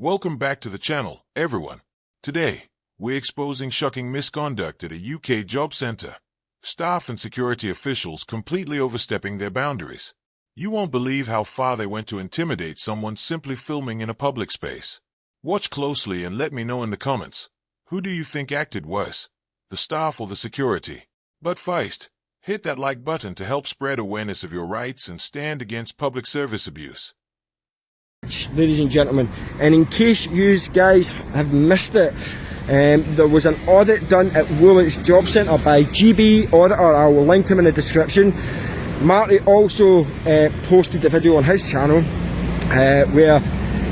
Welcome back to the channel, everyone. Today, we're exposing shocking misconduct at a UK job centre. Staff and security officials completely overstepping their boundaries. You won't believe how far they went to intimidate someone simply filming in a public space. Watch closely and let me know in the comments. Who do you think acted worse, the staff or the security? But first, hit that like button to help spread awareness of your rights and stand against public service abuse. Ladies and gentlemen, and in case you guys have missed it, there was an audit done at Woolwich Job Centre by GB Auditor. I will link him in the description. Marty also posted the video on his channel where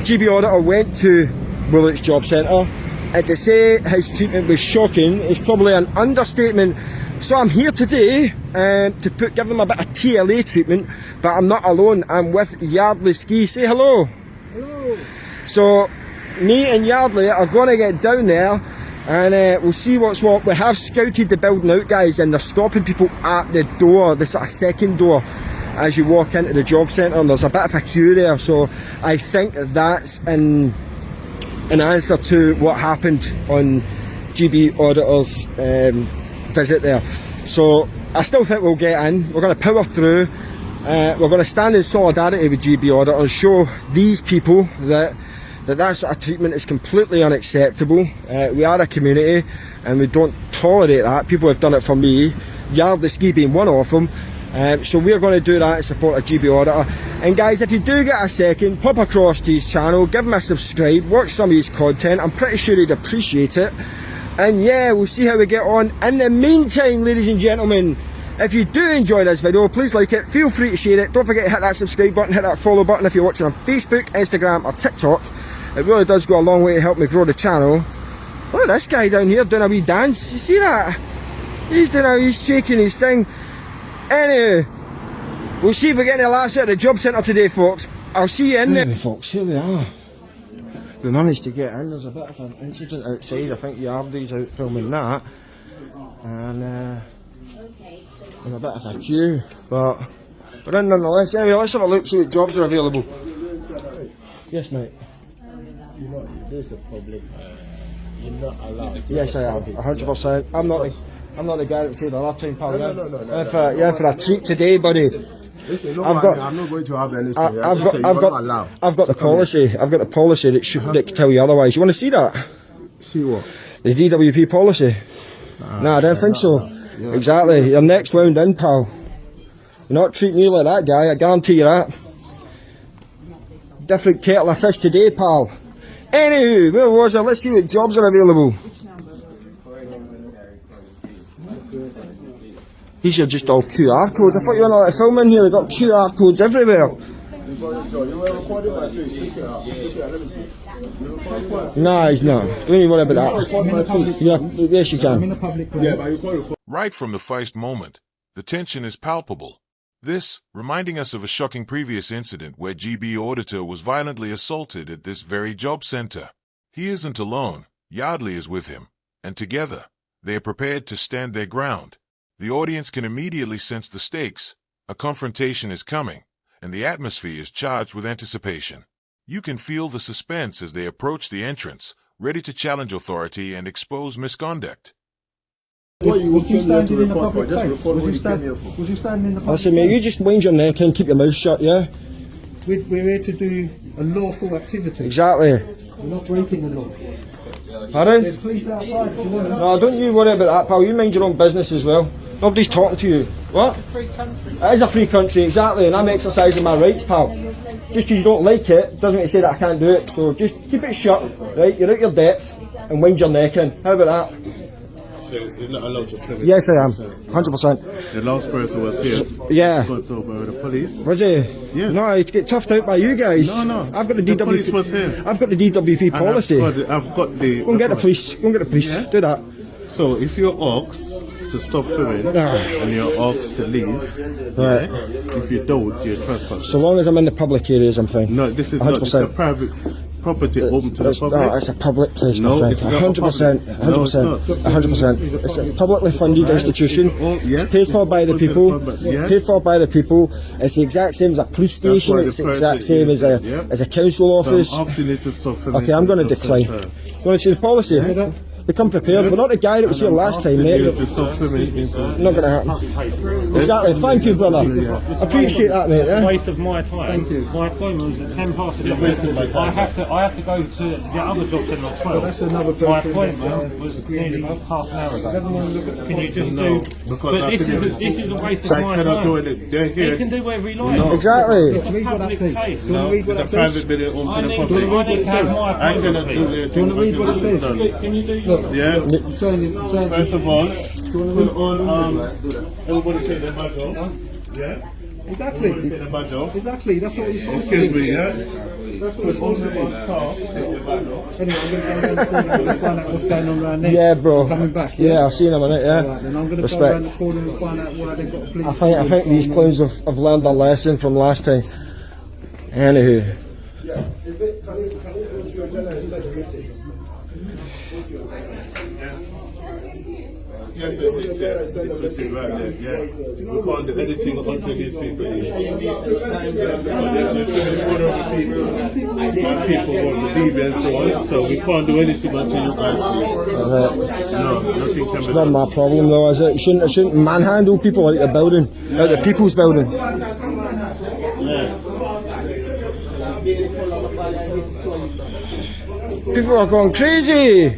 GB Auditor went to Woolwich Job Centre, and to say his treatment was shocking is probably an understatement. So I'm here today to give them a bit of TLA treatment, but I'm not alone. I'm with Yardley Ski. Say hello. Hello. So me and Yardley are going to get down there and we'll see what's what. We have scouted the building out, guys, and they're stopping people at the door, the sort of second door as you walk into the job centre, and there's a bit of a queue there. So I think that's an answer to what happened on GB Auditor's visit there. So I still think we'll get in. We're going to power through. We're going to stand in solidarity with GB Auditor and show these people that sort of treatment is completely unacceptable. We are a community and we don't tolerate that. People have done it for me, Yardley Ski being one of them. So we're going to do that in support of GB Auditor. And guys, if you do get a second, pop across to his channel, give him a subscribe, watch some of his content. I'm pretty sure he'd appreciate it. And yeah, we'll see how we get on. In the meantime, ladies and gentlemen, if you do enjoy this video, please like it, feel free to share it. Don't forget to hit that subscribe button, hit that follow button if you're watching on Facebook, Instagram or TikTok. It really does go a long way to help me grow the channel. Look at this guy down here doing a wee dance. You see that? He's shaking his thing. Anyway, we'll see if we get any laughs at the job centre today, folks. I'll see you in there. Folks, here we are. We managed to get in. There's a bit of an incident outside. I think Yardley's out filming that. And a bit of a queue, but we're in nonetheless. Anyway, let's have a look, see what jobs are available. Yes, mate. There's a public. You're not allowed. Yes, I am. 100%. I'm not the guy that said the other time, pal. No. For a treat today, buddy. Listen, I'm not going to have anything. I've got the policy. I've got the policy that should tell you otherwise. You want to see that? See what? The DWP policy. Nah, I don't think so. Yeah. Exactly. You're next round in, pal. You're not treating me like that guy, I guarantee you that. Different kettle of fish today, pal. Anywho, where was I? Let's see what jobs are available. These are just all QR codes. I thought you were not filming here. They've got QR codes everywhere. No, he's not. Don't even worry about that. Yeah, yes you can. Right from the first moment, the tension is palpable. This, reminding us of a shocking previous incident where GB Auditor was violently assaulted at this very job centre. He isn't alone, Yardley is with him, and together, they are prepared to stand their ground. The audience can immediately sense the stakes. A confrontation is coming, and the atmosphere is charged with anticipation. You can feel the suspense as they approach the entrance, ready to challenge authority and expose misconduct. Was you standing in the public place? Was you standing in the public place? Listen, mate, you just wind your neck and keep your mouth shut, yeah? We're here to do a lawful activity. Exactly. We're not breaking the law. Pardon? There's police outside. No, don't you worry about that, pal. You mind your own business as well. Nobody's talking to you. What? It's a free country. It is a free country, exactly, and I'm exercising my rights, pal. Just because you don't like it, doesn't mean to say that I can't do it. So just keep it shut, right? You're out your depth and wind your neck in. How about that? So you're not allowed to film it? Yes, I am. 100%. The last person was here. Yeah. Got over with the police. Was he? Yes. No, he'd get toughed out by you guys. No. I've got the The DWP. police was here. I've got the DWP And policy. I've got the. Go and get the police. Go and get the police. Yeah? Do that. So if you're asked to stop filming and you're asked to leave, Right. If you don't, you're trespassing. So long as I'm in the public areas, I'm fine. No, this is 100%. not. It's a private. property open to the public? No, it's a public place, my No, friend. it's not a 100%, public- 100%, no, it's not. 100%. It's a publicly funded institution. yes, It's paid for by the it's people. yeah. Paid for by the people. It's the exact same as a police That's station. why the It's the person exact same is as there, a council So office. I'm asking you to stop filming. Okay, I'm going to decline. Want to see the policy? Become prepared. We're not the guy that was here last time, mate. To stop filming. Not going to happen. Exactly. Thank you, brother. Appreciate that, mate. It's a Yeah? waste of my time. Thank you. My appointment was at 10 past 11. I have to go to the other job centre at 12. That's another My person appointment was nearly half an hour ago. Can you just No, do? because But this is a waste I of my cannot do time. it. They're He here. can do whatever he likes. Exactly. It's a public place. No, it's a private building open I to the need public. to have my I appointment. cannot do please. it. Do you want to read what it says? Can you do? Yeah. I'm showing you. First of all, put on everybody take their badge off. Yeah. Exactly. Everybody take their badge off. Exactly. That's what you're supposed to Excuse do. me, yeah. That's what you're Put all supposed to the do. staff take their badge off. Anyway, I'm going to find out what's going on around there. Yeah, bro. Coming back. Yeah, I've seen him in it, yeah. Right, then I'm going to go around the Respect. corner and find out why they've got a police. I think these clowns have learned their lesson from last time. Anywho. Yes, it's there. It's written right there. Yeah. We can't do anything until these people leave. My people want to leave and so on, so we can't do anything until you guys leave. No, nothing can be Not done. my problem though, is it? You shouldn't manhandle people out the building, out the people's building. People are going crazy.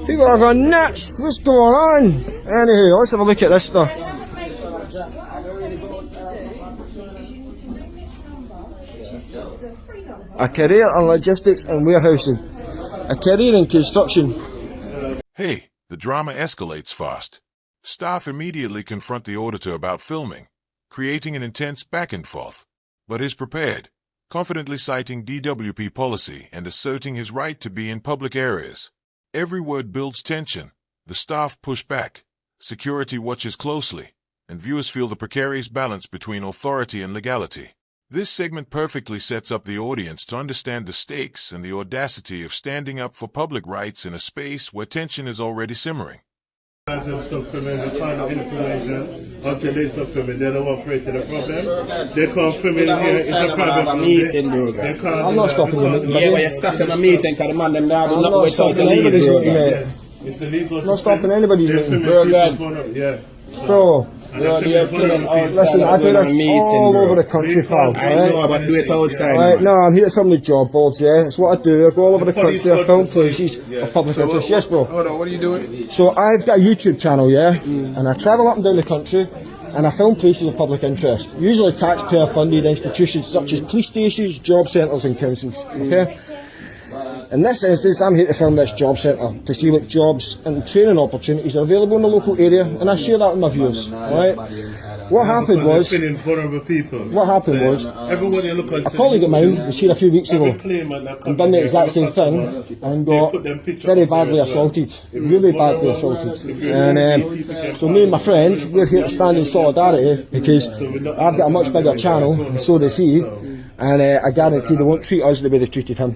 People are going nuts. What's going on? Anyway, let's have a look at this stuff. A career in logistics and warehousing. A career in construction. Hey, the drama escalates fast. Staff immediately confront the auditor about filming, creating an intense back and forth. But he's prepared, confidently citing DWP policy and asserting his right to be in public areas. Every word builds tension. The staff push back, security watches closely, and viewers feel the precarious balance between authority and legality. This segment perfectly sets up the audience to understand the stakes and the audacity of standing up for public rights in a space where tension is already simmering. As them stop filming, they find out information until they stop filming. They don't operate to the problem. They can't film in here. It's a private meeting, bro. They can't I'm do not that stopping you, because- mate. Yeah, but you're stopping a meeting because the man them now do I'm not not wait out to stopping leave, anybody's bro. meeting, mate. Yes, it's illegal. I'm not stopping anybody's They're meeting. filming Bro, people for no- yeah. Bro, And they're Bro, filming they're for filming no outside. people. listen, I do We're this on a meeting, all bro. over the country, pal. I know, but do it outside, Right, man. no, I'm here to film the job boards, yeah. It's what I do. I go all over the Police country, I film officers, places yeah. of public interest. Yes, bro. Hold on, what are you doing? So I've got a YouTube channel, yeah, and I travel up and down the country, and I film places of public interest, usually taxpayer-funded institutions such as police stations, job centres and councils, okay? In this instance, I'm here to film this job centre, to see what jobs and training opportunities are available in the local area, and I share that with my viewers, alright? What happened Because was, they're filming vulnerable people. what happened So, was, everybody look a colleague of mine was here a few weeks ago, every claimant that and comes done the here, exact every same thing customer, and they got put them picture very up there badly as well. assaulted, really badly assaulted. And so me and my friend, we're here to stand in solidarity because I've got a much bigger channel and so does he, and I guarantee they won't treat us the way they treated him.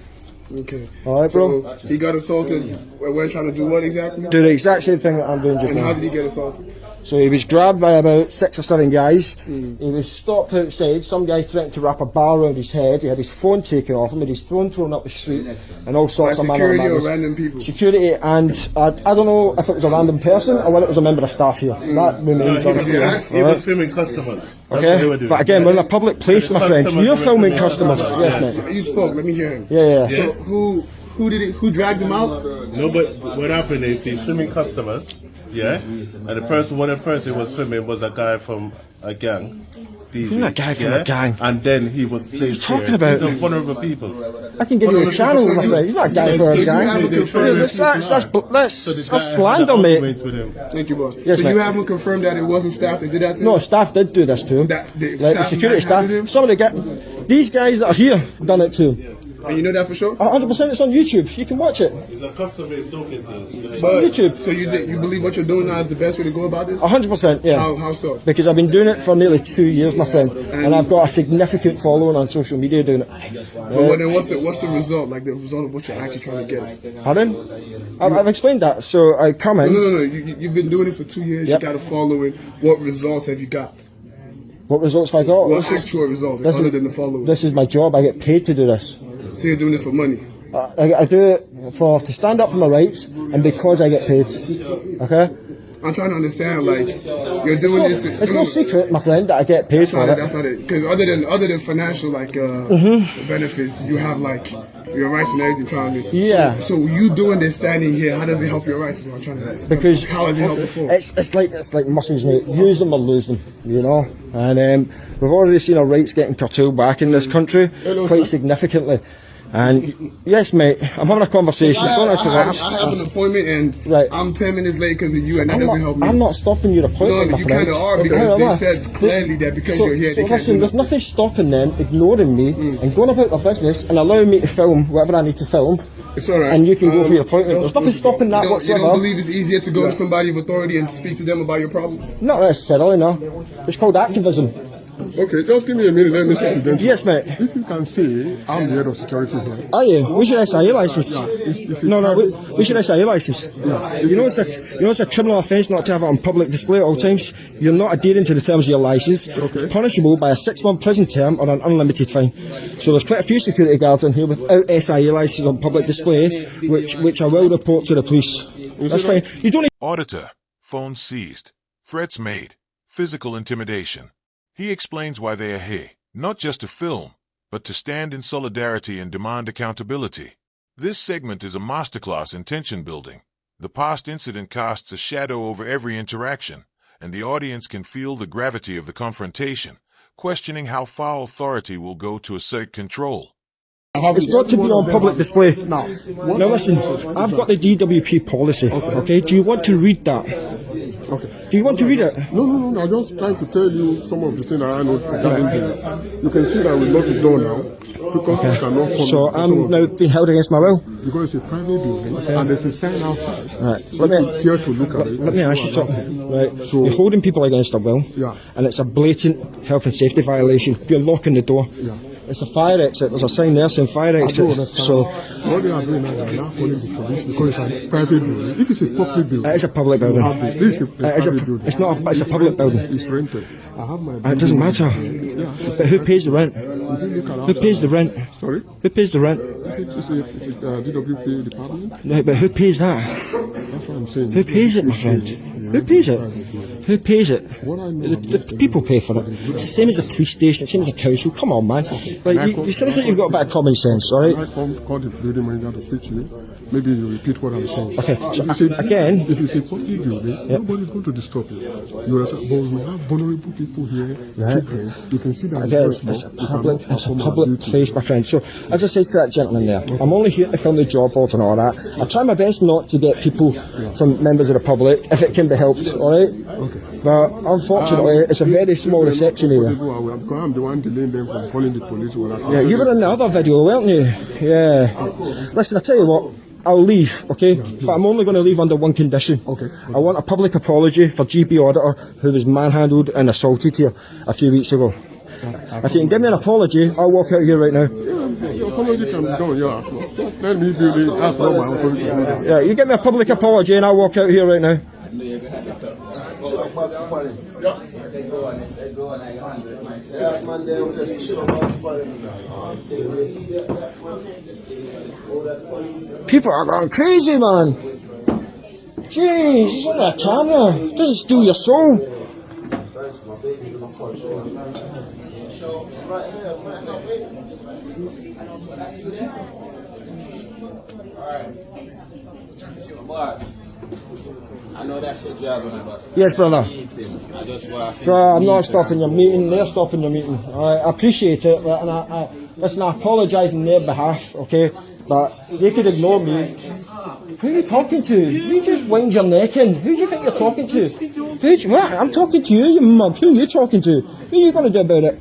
Okay. Alright, bro? So he got assaulted. We're trying to do what exactly? Do the exact same thing that I'm doing just And how now. did he get assaulted? So he was grabbed by about 6 or 7 guys. He was stopped outside. Some guy threatened to wrap a bar around his head. He had his phone taken off him. He had his phone thrown up the street, and all By sorts of manner of security or madness. random people? Security, and I don't know if it was a random person or whether it was a member of staff here. That remains He unclear. was, he was filming customers. That's what they were Okay, doing. but again, we're in a public place, my friend. Customers You're were filming customers. Yes, mate. You spoke. Let me hear him. Yeah. So who did it? Who dragged him out? No, but what happened is he's filming customers, yeah, and the person he was filming was a guy from a gang. Who's a guy from a gang? And then he was placed talking here. about? These are vulnerable people. I can give you a channel, my friend. He's not a guy for a gang. That's slander, mate. Thank you, boss. Yes, so mate. you haven't confirmed that it wasn't staff that did that to him? No, staff did do this to him. That- the Like the staff security staff. manhandled him? Some of the these guys that are here done it to him. And you know that for sure? 100%. It's on YouTube. You can watch it. It's a custom-made soaking tool. On YouTube. So you believe what you're doing now is the best way to go about this? 100%. Yeah. How so? Because I've been doing it for nearly 2 years, my friend, and I've got a significant following on social media doing it. Well, then what's the result? Like the result of what you're actually trying to get? Pardon? I've explained that. So I come in. No. You've been doing it for 2 years. Yep. You got a following. What results have you got? What results have I got? What's actual results other than the following? This is my job. I get paid to do this. So you're doing this for money? I do it to stand up for my rights, and because I get paid. Okay. I'm trying to understand, like, you're doing this. It's no secret, my friend, that I get paid for it. That's not it. Because other than financial, like, benefits, you have, like, your rights and everything trying to. Yeah. So you doing this standing here, how does it help your rights? Is what I'm trying to. Because how has it helped before? It's like muscles, mate. Use them or lose them, you know. And we've already seen our rights getting curtailed back in this country quite significantly. And yes, mate, I'm having a conversation. I have an appointment and right. I'm 10 minutes late because of you, and that doesn't help me. I'm not stopping your appointment, no, my friend. You kind of are, because they said clearly that because you're here. So listen, there's nothing stopping them ignoring me and going about their business and allowing me to film whatever I need to film. It's all right. And you can go for your appointment. There's nothing stopping that whatsoever. You don't believe it's easier to go to somebody of authority and speak to them about your problems? Not necessarily, no. It's called activism. Okay, just give me a minute, let me speak to them. Yes, mate. If you can see, I'm the head of security here. Are you? Where's your SIA license? Where's your SIA license? Yeah. You know it's a criminal offence not to have it on public display at all times. You're not adhering to the terms of your license. Okay. It's punishable by a 6-month prison term or an unlimited fine. So there's quite a few security guards in here without SIA license on public display, which I will report to the police. That's fine. You don't. Auditor, phone seized, threats made, physical intimidation. He explains why they are here, not just to film, but to stand in solidarity and demand accountability. This segment is a masterclass in tension building. The past incident casts a shadow over every interaction, and the audience can feel the gravity of the confrontation, questioning how far authority will go to assert control. It's got to be on public display. Now listen, I've got the DWP policy, okay? Do you want to read that? Okay. Do you want to read it? No. I'm just trying to tell you some of the things that I know regarding this. You can see that we lock the door now. Because you cannot come. So I'm now being held against my will. Because it's a private building and there's a sign outside. Right. Here to look at it. Let me ask you something. Right. So you're holding people against their will. Yeah. And it's a blatant health and safety violation. You're locking the door. Yeah. It's a fire exit. There's a sign there saying fire exit. So what they are doing now, they are now calling the police because it's a private building. If it's a public building, it is a public building. This is a private building. It's not. It's a public building. It's rented. I have my. It doesn't matter. But who pays the rent? Who pays the rent? Sorry? Who pays the rent? It's a DWP department. No, but who pays that? That's what I'm saying. Who pays it, my friend? Who pays it? Who pays it? What I know the people pay for it. It's the same as a police station. It's the same as a council. Come on, man. Like you sound like you've got a bit of common sense, all right? I call the building manager to speak to you. Maybe you repeat what I'm saying. Okay. So again, if it's a public building, nobody's going to disturb you. You understand? But we have vulnerable people here, children. You can see that. Again, it's a public place, my friend. So, as I said to that gentleman there, I'm only here to film the job boards and all that. I try my best not to get people from members of the public, if it can be helped, all right? Okay. But unfortunately, it's a very small reception here. Because I'm the one delaying them from calling the police. Yeah, you were in the other video, weren't you? Yeah. Listen, I tell you what. I'll leave, okay? But I'm only going to leave under one condition. Okay. I want a public apology for GB Auditor, who was manhandled and assaulted here a few weeks ago. If you can give me an apology, I'll walk out here right now. Yeah, your apology can be done, yeah. Let me do it. That's not my authority. Yeah, you give me a public apology and I'll walk out here right now. People are going crazy, man. Jeez, it's on that camera. It doesn't steal your soul. Boss, I know that's your job, but yes, brother. I just want to Bro, I'm not stopping your meeting. They're stopping your meeting. I appreciate it, and listen, I apologise on their behalf, okay? But they could ignore me. Who are you talking to? You just wind your neck in. Who do you think you're talking to? What? I'm talking to you, you mug. Who are you talking to? What are you going to do about it?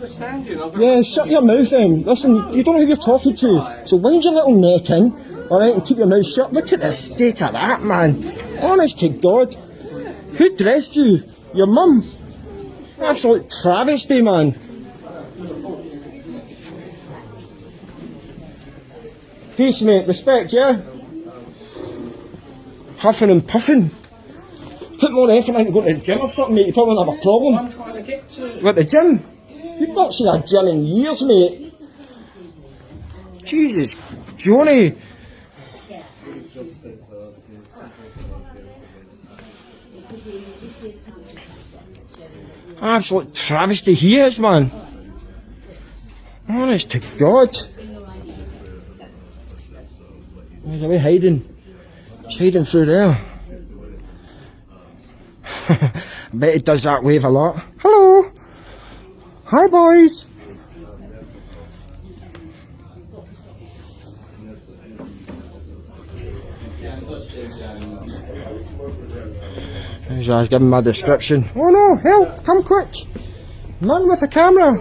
understand you. Yeah, shut your mouth then. Listen, you don't know who you're talking to. So wind your little neck in, alright, and keep your mouth shut. Look at the state of that, man. Honest to God. Who dressed you? Your mum? Absolute travesty, man. Peace, mate. Respect, yeah? Huffing and puffing. Put more effort into going to the gym or something, mate. You probably won't have a problem. I'm trying to get to. What, the gym? You've not seen a gym in years, mate. Jesus, Johnny. Absolute travesty he is, man. Honest to God. He's away hiding. He's hiding through there. I bet he does that wave a lot. Hello. Hi, boys. I was giving my description. Oh no, help, come quick. Man with a camera.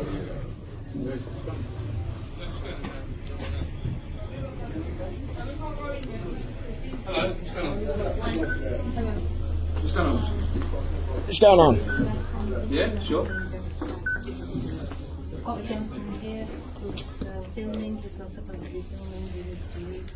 What's going on? Yeah, sure. Got a gentleman here who's filming. He's not supposed to be filming. He needs to leave.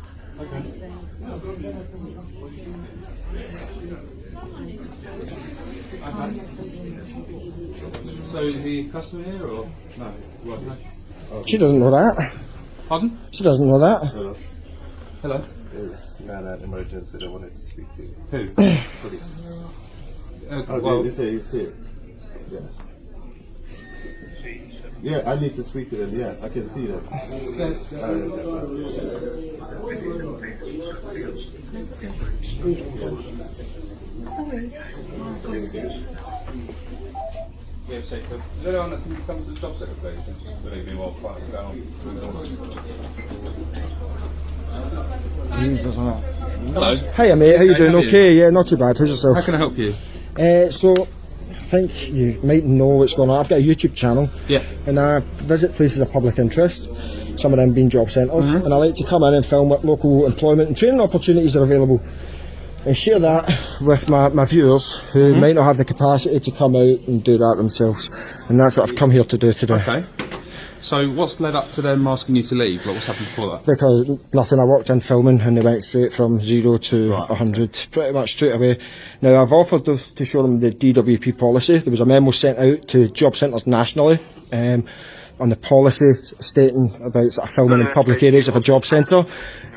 So is he a customer here or no? Right, no. She doesn't know that. Pardon? She doesn't know that. Hello. Hello. It's not an emergency. They wanted to speak to you. Who? Police. Okay, Well, they say he's here. Yeah. Yeah, I need to speak to them. Yeah, I can see them. Sorry. yeah, safe. Is there anyone that can come to the job centre, please? And just believe me while fighting down. Hello. Hiya, mate, how you doing? how are you? Okay, yeah, not too bad. How's yourself? How can I help you? So, I think you might know what's going on. I've got a YouTube channel. Yeah. And I visit places of public interest, some of them being job centres, and I like to come in and film what local employment and training opportunities are available and share that with my viewers who might not have the capacity to come out and do that themselves. And that's what I've come here to do today. Okay. So what's led up to them asking you to leave? Like, what's happened before that? Because nothing, I walked in filming and they went straight from 0 to Right. 100, pretty much straight away. Now I've offered to show them the DWP policy. There was a memo sent out to job centres nationally on the policy stating about sort of filming in public areas of a job centre.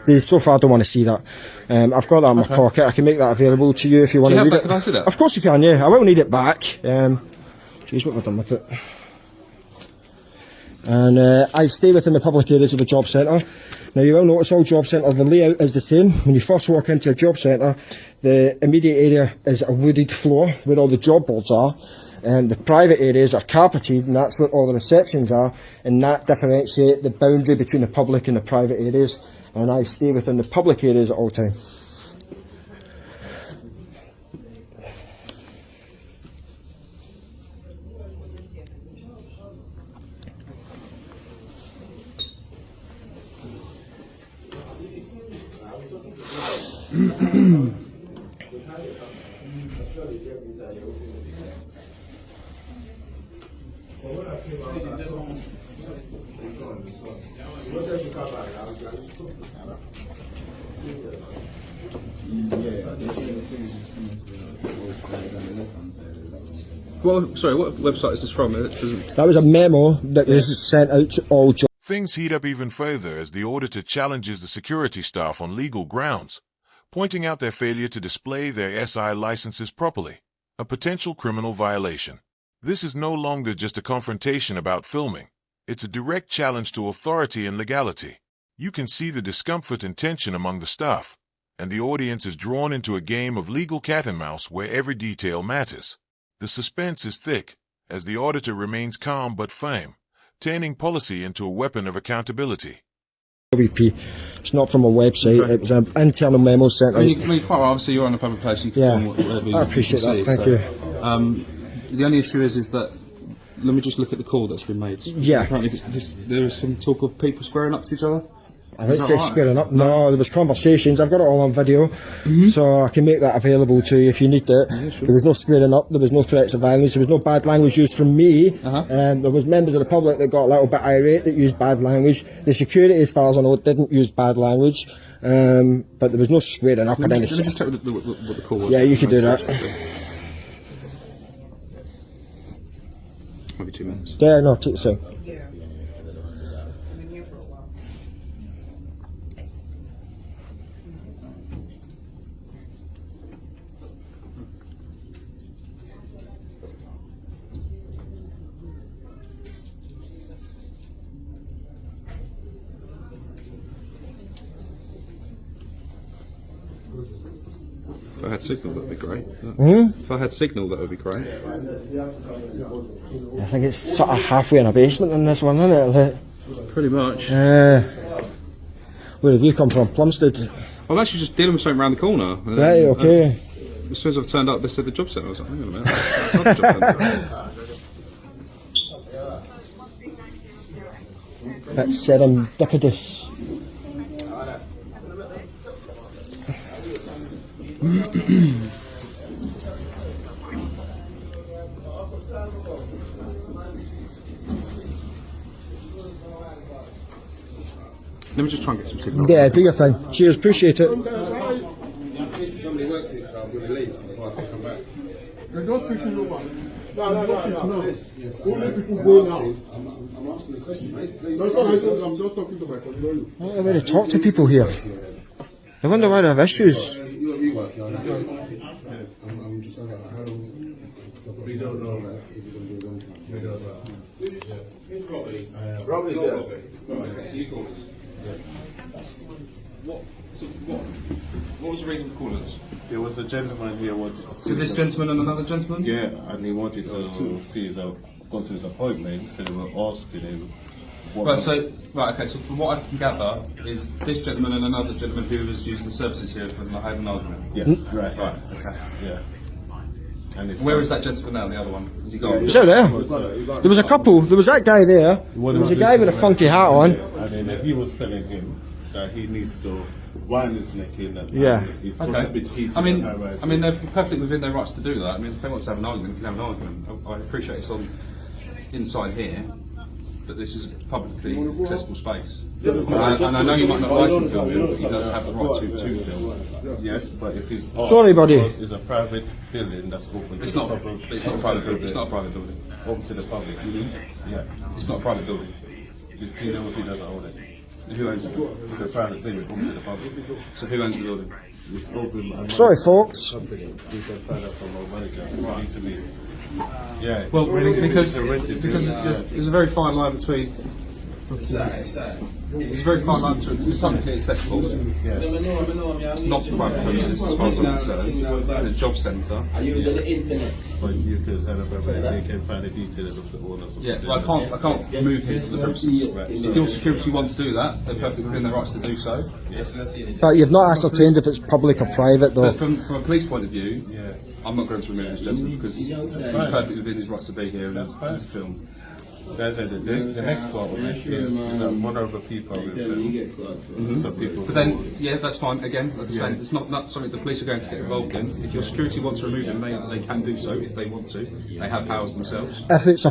They so far don't want to see that. I've got that in my pocket. I can make that available to you if you want to have read that? it. Can I see that? Of course you can, yeah. I will need it back. Jeez, what have I done with it? And I stay within the public areas of the job centre. Now you will notice all job centres, the layout is the same. When you first walk into a job centre, the immediate area is a wooded floor where all the job boards are, and the private areas are carpeted, and that's where all the receptions are, and that differentiates the boundary between the public and the private areas. And I stay within the public areas at all times. Well, sorry, what website is this from? It doesn't... That was a memo that was sent out to all job. Things heat up even further as the auditor challenges the security staff on legal grounds, pointing out their failure to display their SI licenses properly, a potential criminal violation. This is no longer just a confrontation about filming. It's a direct challenge to authority and legality. You can see the discomfort and tension among the staff, and the audience is drawn into a game of legal cat and mouse where every detail matters. The suspense is thick, as the auditor remains calm but firm, turning policy into a weapon of accountability. WP. It's not from a website, Okay. it was an internal memo sent out. I mean, quite well, obviously you're on a public place. You can Yeah, film whatever I appreciate you that, see, thank you. The only issue is that let me just look at the call that's been made. Yeah. Apparently there was some talk of people squaring up to each other. I wouldn't say squaring up. No, there was conversations. I've got it all on video, so I can make that available to you if you need it. Yeah, sure. There was no squaring up. There was no threats of violence. There was no bad language used from me. There was members of the public that got a little bit irate that used bad language. The security, as far as I know, didn't use bad language, but there was no squaring up. Let me just check what the call was. Yeah, you can do that. Maybe 2 minutes. Yeah, no, take your time. If I had signal, that would be great. If I had signal, that would be great. I think it's sort of halfway in a basement in this one, isn't it? Like, Pretty much. where have you come from? Plumstead? I'm actually just dealing with something around the corner. And Right, then, okay. as soon as I've turned up, they said the job centre. I was like, hang on a minute. That's not the job centre. That's serendipitous. Let me just try and get some signal. Yeah, do your thing. Cheers, appreciate it. Somebody works it, I'm going to leave. I think I'm back. They're not speaking over. No. Yes, Only people go now. I'm asking the question, mate. Please. That's all right, I'm just talking to my colleague. I don't know where to talk to people here. I wonder why they have issues. You work here. I'm just like, how long? We don't know that. Is it going to be a long time? We don't know. Robbie's there. What was the reason for calling us? There was a gentleman here wanted to So this gentleman and another gentleman? Yeah, and he wanted to see his go to his appointment, so they were asking him what So from what I can gather, is this gentleman and another gentleman who was using the services here when I had an argument. Yes, right, okay. Yeah. And it's Where is that gentleman now, the other one? Is he gone? Is that there? There was a couple. There was that guy there. There was a guy with a funky hat on. And then he was telling him that he needs to wind his neck in and Yeah. it got a bit heated. I mean, they're perfectly within their rights to do that. I mean, if they want to have an argument, they can have an argument. I appreciate it's on inside here, but this is a publicly accessible space. And I know you might not like him filming, but he does have the right to film. Yes, but if his Sorry, buddy. is a private building that's open to It's the not. public, It's not a private building. It's not a private building. open to the public. Yeah. It's not a private building. Do you know if he doesn't own it? Who owns it? It's a private thing, open to the public. So who owns the building? It's open. Sorry, folks. Company. You can find out from our manager. It needs to be. Yeah. Well, because it's a rented there's a very fine line between. There's a very fine line between. It's publicly accessible. It's not a private premises as far as I'm concerned. It's a job centre. But you can send up they can find the details of the owners. Yeah, well, I can't move him to the premises. If your security wants to do that, they're perfectly within their rights to do so. But you've not ascertained if it's public or private, though. But from a police point of view, I'm not going to remove this gentleman because he's perfectly within his rights to be here and to film. The next part of it is vulnerable people with them. So people. But then, yeah, that's fine. Again, like I say, it's not something the police are going to get involved in. If your security wants to remove him, they can do so if they want to. They have powers themselves. If it's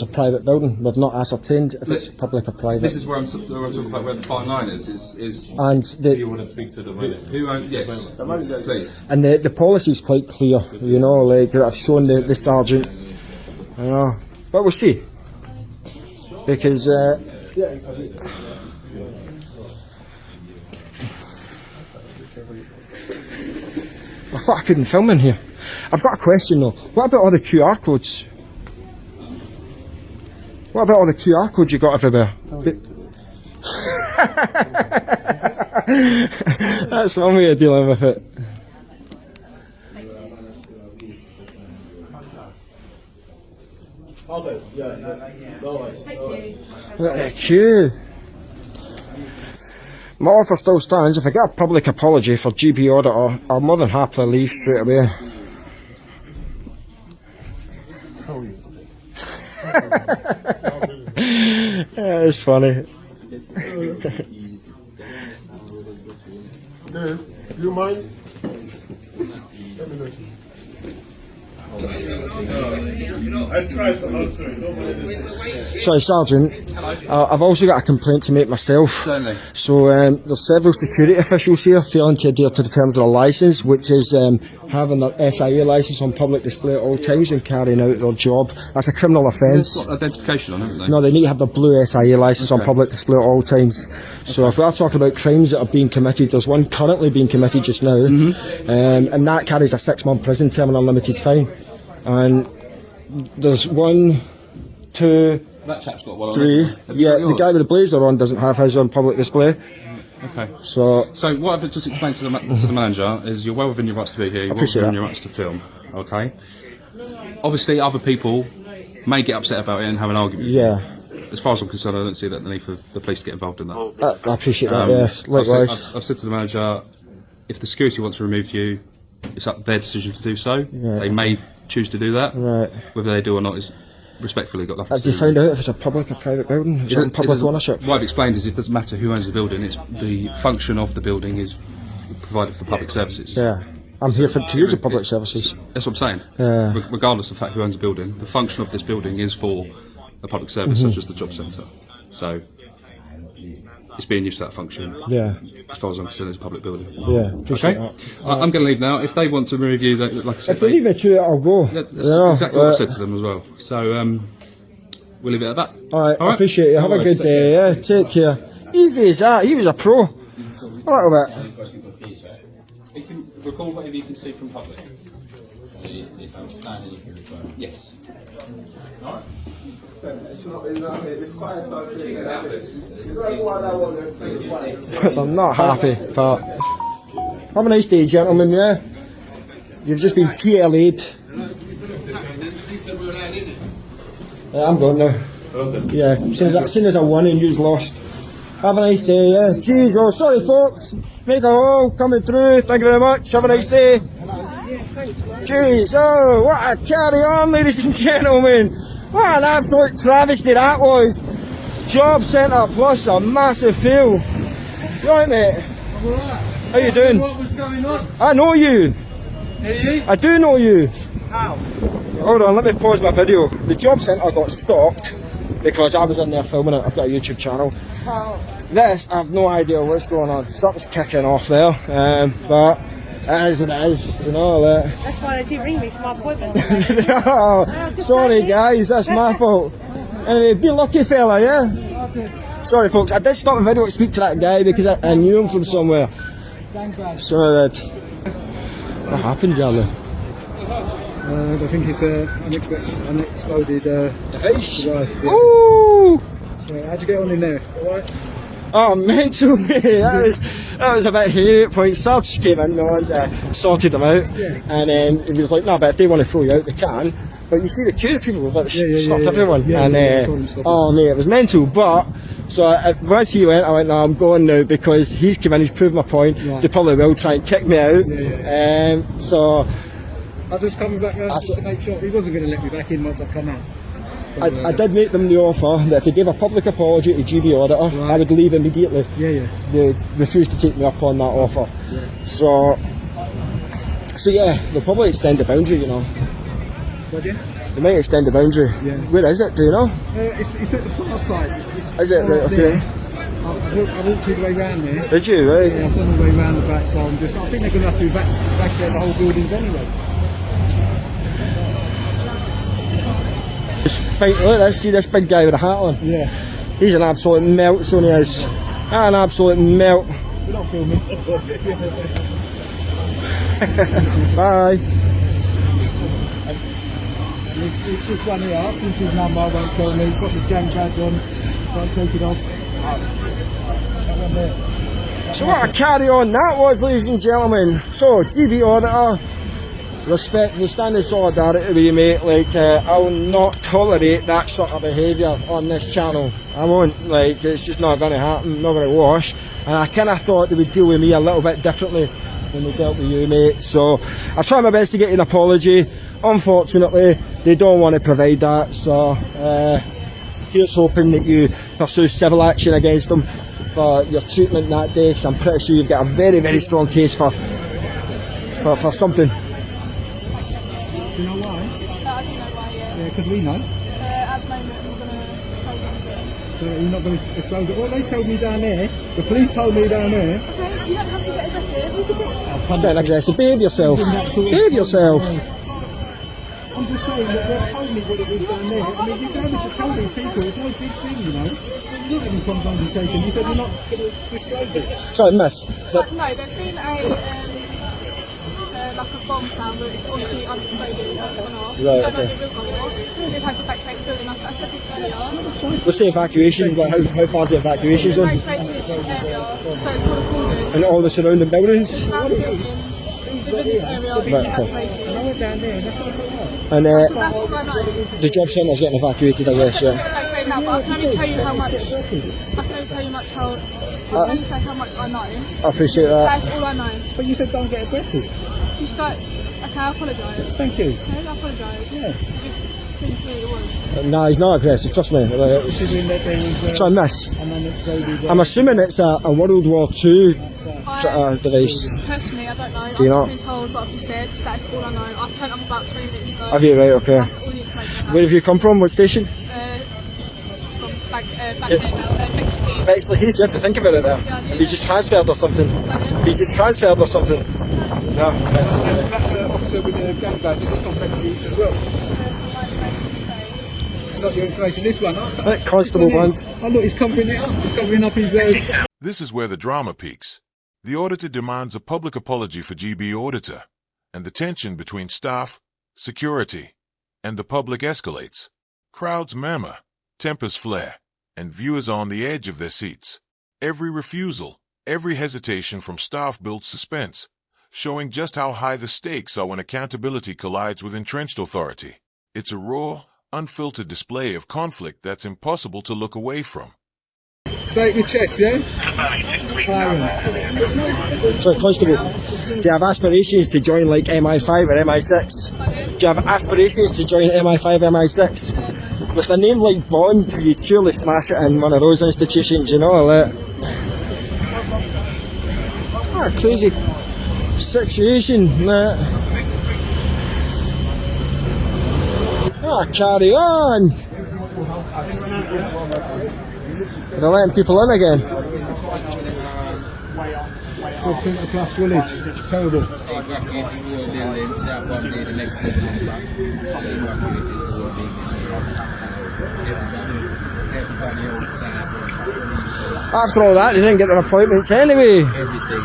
a private building, we've not ascertained if it's public or private. This is where I'm talking about where the fine line is And You want to speak to the manager? who owns? Yes, please. and the policy is quite clear, you know, like I've shown the sergeant, you know, but we'll see, because I thought I couldn't film in here. I've got a question though. What about all the QR codes? What about all the QR codes you got everywhere? That's one way of dealing with it. Look at the queue. My offer still stands. If I get a public apology for GB Auditor, I'll more than happily leave straight away. It's funny. Do you mind? Let me know. I tried to answer it. Nobody listened. Sorry, Sergeant. I've also got a complaint to make myself. Certainly. So there's several security officials here failing to adhere to the terms of their licence, which is having their SIA licence on public display at all times and carrying out their job. That's a criminal offence. They've got identification on, haven't they? No, they need to have the blue SIA licence on Okay. public display at all times. So if we are talking about crimes that are being committed, there's one currently being committed just now, and that carries a 6-month prison term and unlimited fine. And there's 1, 2, That chap's got one on. 3. Have you Yeah, got the yours? guy with the blazer on doesn't have his on public display. Okay. So So what I've just explained to the manager is you're well within your rights to be here, you're well appreciate within that. your rights to film, okay? Obviously other people may get upset about it and have an argument. yeah, As far as I'm concerned, I don't see that the need for the police to get involved in that. I appreciate that. Yeah, likewise. I've said to the manager, if the security wants to remove you, it's up to their decision to do so. Right. They may choose to do that. Right. Whether they do or not is respectfully got nothing Have to you do found with it. out if it's a public or private building? Is it in It public doesn't- ownership? What I've explained is it doesn't matter who owns the building, it's the function of the building is provided for public services. Yeah, I'm here to use the public services. That's what I'm saying. Yeah. Regardless of the fact who owns the building, the function of this building is for a public service Mm-hmm. such as the job centre. So it's being used for that function. Yeah, As far as I'm concerned, it's a public building. yeah, appreciate Okay, that. I'm going to leave now. If they want to remove you, like I said, If they leave me to it, I'll go. that's You know, exactly what I said to them as well. So we'll leave it at that. Alright, I appreciate you. Have a good day. Yeah, take care. Easy as that. He was a pro. A little bit. You can record whatever you can see from public. If I'm standing, you can record. Yes. I'm not happy, but have a nice day, gentlemen. Yeah, you've just been TLA'd. Yeah, I'm going now. Yeah, soon as I won and you's lost. Have a nice day. Yeah, jeez. Oh, sorry, folks. Make a hole coming through. Thank you very much. Have a nice day. Jeez. Oh, what a carry on, ladies and gentlemen. What an absolute travesty that was. Job centre plus a massive fail. You alright, mate? How you doing? What was going on? I know you. Are you? I do know you. How? Hold on, let me pause my video. The job centre got stopped because I was in there filming it. I've got a YouTube channel. This, I have no idea what's going on. Something's kicking off there, but it is what it is, you know. That's why they didn't ring me for my appointment. Oh, sorry guys, that's my fault. Anyway, be lucky fella, yeah? Sorry folks, I did stop the video to speak to that guy because I knew him from somewhere. Sorry that. What happened, Charlie? I think it's an exploded Device? device. Yeah. Ooh! How'd you get on in there? Alright? Oh, mental, mate. That was a bit hairy at points. Sarge just came in and sorted them out. Yeah. And then he was like, no, but if they want to throw you out, they can. But you see the queue of people with like, stopped everyone. Yeah, And oh, mate, it was mental. But, so once he went, I went, no, I'm going now because he's come in, he's proved my point. Right. They probably will try and kick me out. Yeah, So I just coming back round just to make sure he wasn't going to let me back in once I come out. I did make them the offer that if they gave a public apology to GB Auditor, I would leave immediately. Yeah. They refused to take me up on that offer. So yeah, they'll probably extend the boundary, you know. What, yeah? They might extend the boundary. Yeah. Where is it, do you know? It's at the far side. Is it? Right, okay. I walked all the way round there. Did you, right? Yeah, I've gone all the way round the back, so I think they're going to have to evacuate the whole buildings anyway. Look, let's see this big guy with a hat on. Yeah. He's an absolute melt, so he is. An absolute melt. We're not filming. Bye. This one here, I've his number, I won't tell me. He's got his gang badge on, can't take it off. That one there. So what a carry on that was, ladies and gentlemen. So, GB Auditor, respect, we stand in solidarity with you, mate. Like, I will not tolerate that sort of behaviour on this channel. I won't. Like, it's just not going to happen, not going to wash. And I kind of thought they would deal with me a little bit differently when they dealt with you, mate. So I've tried my best to get you an apology. Unfortunately, they don't want to provide that. So here's hoping that you pursue civil action against them for your treatment that day, because I'm pretty sure you've got a very, very strong case for something. Do you know why? I do know why, yeah. Yeah, because we know. At the moment, I'm going to hold on to it. So you're not going to disclose it. Well, they told me down there. The police told me down there. Okay, you don't have to get aggressive. Oh, Get aggressive. Behave yourself. Behave yourself. I'm just saying that they've told me what it is down there. I mean, you're going to tell these people, it's no big thing, you know. You're getting from undertaken. You said you're not going to disclose it. Sorry, miss. No, there's been like a bomb found, but it's obviously undisclosed gone off. Right, Don't know okay. if it will go off. We've had to evacuate the building. I said this earlier. What's the evacuation? Like, how far's the evacuation zone? Evacuated this area, so it's called a cordon. And all the surrounding buildings? Around the buildings within this area have been Right, cool. evacuated. I went down there, that's what I thought. And That's all I know. the job centre's getting evacuated, I guess, yeah. Evacuated now, but I can only tell you how much. I can only tell you I can only say how much I know. I appreciate that. That's all I know. But you said don't get aggressive. You start. Okay, I apologise. Thank you. Okay, I apologise. Yeah. Just seems to me it was. Nah, he's not aggressive, trust me. Considering that there was Try and miss. an unexploded... I'm assuming it's a World War II sort of device. Personally, I don't know. Do you I've know? been told what I've just said. That's all I know. I've turned up about 20 minutes ago. Have you, right, okay. That's all the information I have. Where have you come from? What station? From Mexico. Bexley Heath, you have to think about it there. Yeah, I do. Have you just transferred or something? Have you just transferred or something? No. That officer with the gang badge, it's on Mexico as well. It's not your information, this one. That constable band. Oh look, he's covering it up. He's covering up his... This is where the drama peaks. The auditor demands a public apology for GB Auditor, and the tension between staff, security, and the public escalates. Crowds murmur, tempers flare, and viewers are on the edge of their seats. Every refusal, every hesitation from staff builds suspense, showing just how high the stakes are when accountability collides with entrenched authority. It's a raw, unfiltered display of conflict that's impossible to look away from. Say it with chest, yeah? So, Constable, do you have aspirations to join like MI5 or MI6? Do you have aspirations to join MI5, MI6? With a name like Bond, you'd surely smash it in one of those institutions, you know, like... Ah, crazy situation, carry on! They're letting people in again. Centre Plus Village, it's terrible. Evacuate the whole building, South One Day, the next building on back. So evacuate this whole building. Everybody outside. After all that, they didn't get their appointments anyway. Everything.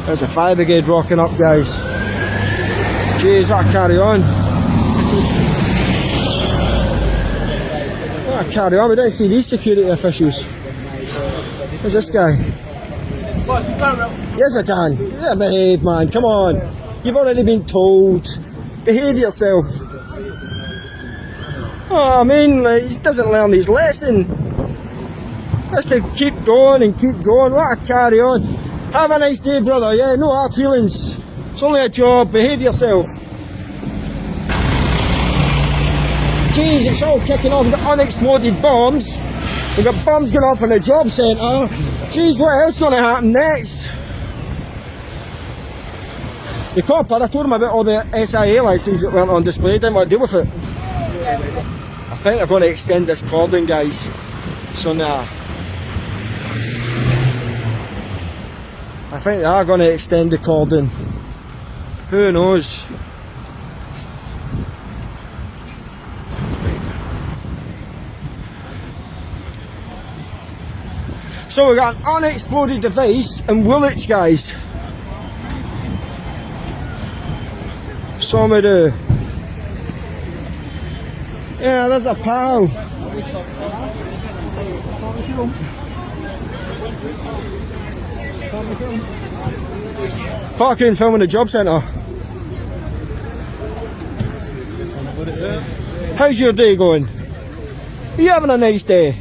There's a fire brigade rocking up, guys. Jeez, I carry on. Carry on, we don't see these security officials. Who's this guy? Yes, I can. Yeah, behave, man. Come on. You've already been told. Behave yourself. Oh, I mean, like, he doesn't learn his lesson. That's to keep going and keep going. What a carry on. Have a nice day, brother. Yeah, no hard feelings. It's only a job. Behave yourself. Jeez, it's all kicking off. We've got unexploded bombs. We've got bombs going off in the job centre. Jeez, what else is going to happen next? The copper, I told him about all the SIA licenses that weren't on display. Didn't want to deal with it. I think they're going to extend this cordon, guys. So now, I think they are going to extend the cordon. Who knows? So we got an unexploded device in Woolwich, guys. So we do. Yeah, there's a pal. Fucking filming the job centre. How's your day going? Are you having a nice day?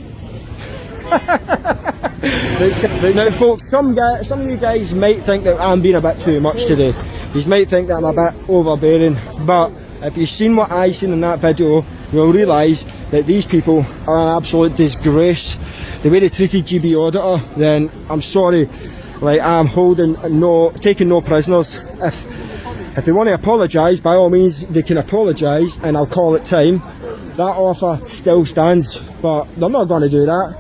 Now, folks, some of you guys might think that I'm being a bit too much today. You might think that I'm a bit overbearing, but if you've seen what I seen in that video, you'll realise that these people are an absolute disgrace. The way they treated GB Auditor, then I'm sorry, like I'm taking no prisoners. If they want to apologise, by all means they can apologise, and I'll call it time. That offer still stands, but they're not going to do that.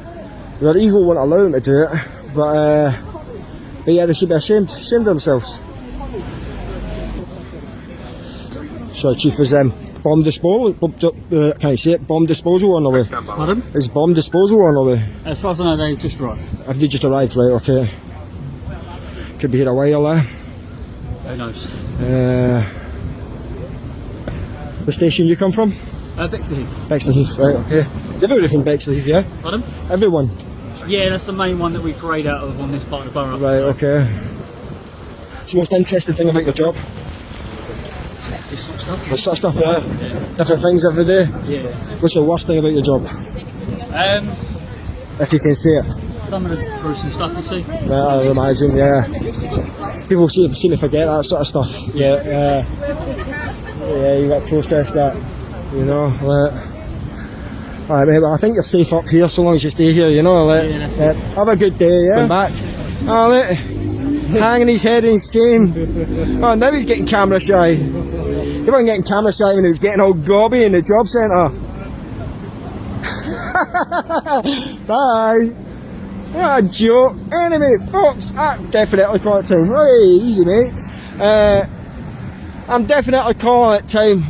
Their ego won't allow them to do it, but yeah, they should be ashamed of themselves. So, Chief, is bomb disposal? Can you say it? Bomb disposal on the way? Pardon? Is bomb disposal on the way? As far as I know, they just arrived. Have they just arrived? Right, okay. Could be here a while, Who knows? The station you come from? Bexley Heath. Bexley Heath, right, okay. Everybody from Bexley Heath, yeah? Pardon? Everyone? Yeah, that's the main one that we parade out of on this part of the borough. Right, okay. So what's the interesting thing about your job? This sort of stuff. This sort of stuff, yeah? Different things every day? Yeah. What's the worst thing about your job? If you can say it. Some of the gruesome stuff you see. Right, I imagine, yeah. People seem to forget that sort of stuff. Yeah, you got to process that, you know. Alright, mate, well, I think you're safe up here so long as you stay here, you know. Have a good day, yeah? Come back. Oh, mate, hanging his head in shame. Oh, now he's getting camera shy. He wasn't getting camera shy when he was getting all gobby in the job centre. Bye. Ah, joke. Anyway, folks, I'm definitely calling it time. Hey, easy, mate. I'm definitely calling it time.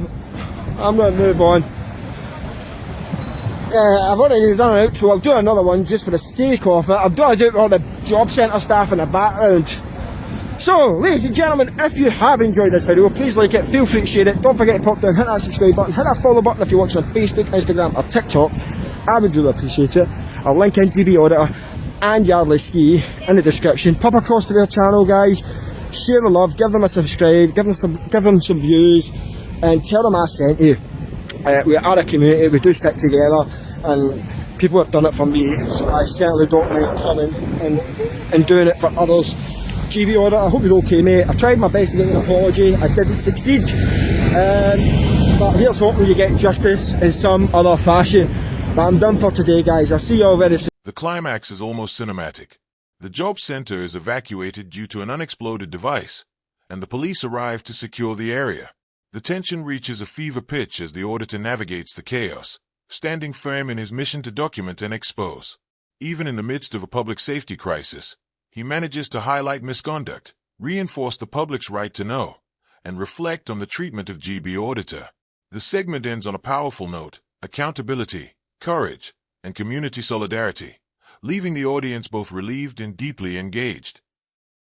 I'm going to move on. I've already done it, so I'll do another one just for the sake of it. I've got to do it with all the job centre staff in the background. So, ladies and gentlemen, if you have enjoyed this video, please like it, feel free to share it. Don't forget to pop down, hit that subscribe button, hit that follow button if you're watching on Facebook, Instagram or TikTok. I would really appreciate it. I'll link in GB Auditor and Yardley Ski in the description. Pop across to their channel, guys. Share the love, give them a subscribe, give them some views, and tell them I sent you. We are a community, we do stick together, and people have done it for me, so I certainly don't mind coming and doing it for others. GB Audit, I hope you're okay, mate. I tried my best to get an apology, I didn't succeed, but here's hoping you get justice in some other fashion. But I'm done for today, guys. I'll see you all very soon. The climax is almost cinematic. The job center is evacuated due to an unexploded device, and the police arrive to secure the area. The tension reaches a fever pitch as the auditor navigates the chaos, standing firm in his mission to document and expose. Even in the midst of a public safety crisis, he manages to highlight misconduct, reinforce the public's right to know, and reflect on the treatment of GB Auditor. The segment ends on a powerful note: accountability, courage, and community solidarity, leaving the audience both relieved and deeply engaged.